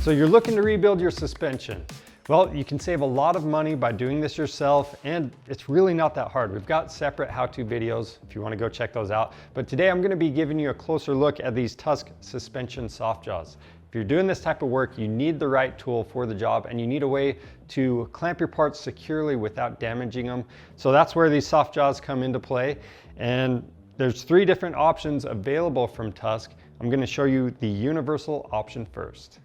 So you're looking to rebuild your suspension. Well, you can save a lot of money by doing this yourself, and it's really not that hard. We've got separate how-to videos if you want to go check those out. But today I'm going to be giving you a closer look at these Tusk Suspension Soft Jaws. If you're doing this type of work, you need the right tool for the job, and you need a way to clamp your parts securely without damaging them. So that's where these soft jaws come into play. And there's 3 different options available from Tusk. I'm going to show you the universal option first.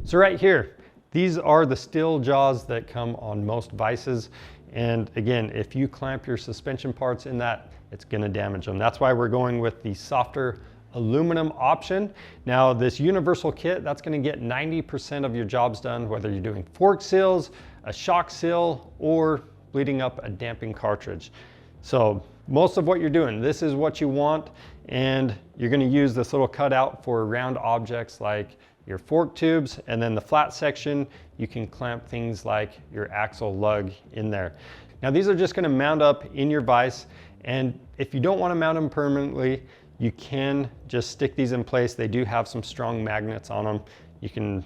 So right here, these are the steel jaws that come on most vices. And again, if you clamp your suspension parts in that, it's going to damage them. That's why we're going with the softer aluminum option. Now this universal kit, that's going to get 90% of your jobs done, whether you're doing fork seals, a shock seal, or bleeding up a damping cartridge. So most of what you're doing, this is what you want, and you're going to use this little cutout for round objects like your fork tubes, and then the flat section, you can clamp things like your axle lug in there. Now these are just going to mount up in your vise, and if you don't want to mount them permanently, you can just stick these in place. They do have some strong magnets on them. You can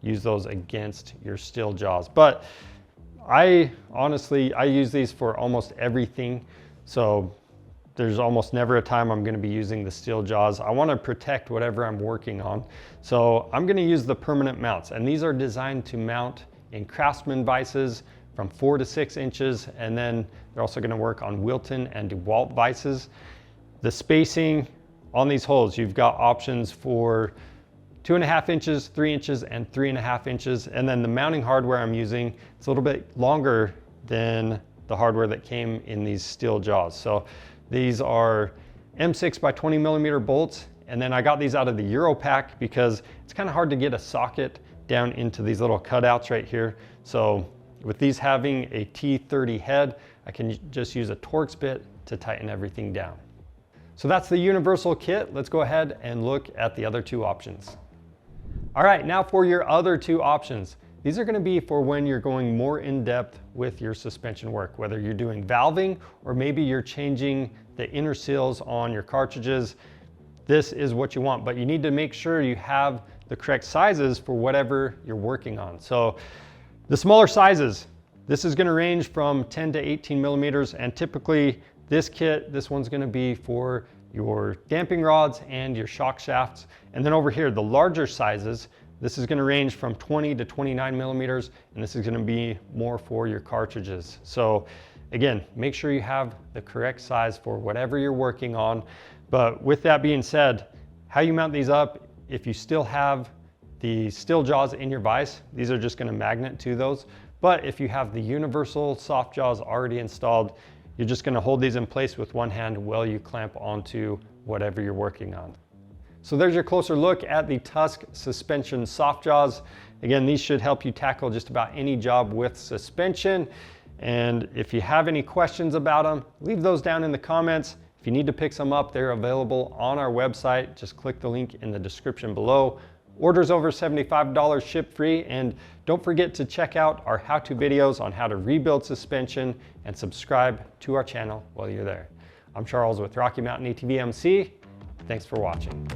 use those against your steel jaws. But I use these for almost everything. So there's almost never a time I'm going to be using the steel jaws. I want to protect whatever I'm working on. So I'm going to use the permanent mounts, and these are designed to mount in Craftsman vices from 4 to 6 inches, and then they're also going to work on Wilton and DeWalt vices. The spacing on these holes, you've got options for 2.5 inches, 3 inches, and 3.5 inches. And then the mounting hardware I'm using, it's a little bit longer than the hardware that came in these steel jaws. So these are M6 by 20 millimeter bolts. And then I got these out of the Euro pack because it's kind of hard to get a socket down into these little cutouts right here. So with these having a T30 head, I can just use a Torx bit to tighten everything down. So that's the universal kit. Let's go ahead and look at the other 2 options. All right, now for your other 2 options. These are going to be for when you're going more in depth with your suspension work, whether you're doing valving or maybe you're changing the inner seals on your cartridges. This is what you want, but you need to make sure you have the correct sizes for whatever you're working on. So the smaller sizes, this is going to range from 10 to 18 millimeters, and typically this kit, this one's going to be for your damping rods and your shock shafts. And then over here, the larger sizes, this is going to range from 20 to 29 millimeters, and this is going to be more for your cartridges. So again, make sure you have the correct size for whatever you're working on. But with that being said, how you mount these up, if you still have the steel jaws in your vise, these are just going to magnet to those. But if you have the universal soft jaws already installed, you're just going to hold these in place with one hand while you clamp onto whatever you're working on. So there's your closer look at the Tusk Suspension Soft Jaws. Again, these should help you tackle just about any job with suspension. And if you have any questions about them, leave those down in the comments. If you need to pick some up, they're available on our website. Just click the link in the description below. Orders over $75 ship free, and don't forget to check out our how-to videos on how to rebuild suspension and subscribe to our channel while you're there. I'm Charles with Rocky Mountain ATV MC. Thanks for watching.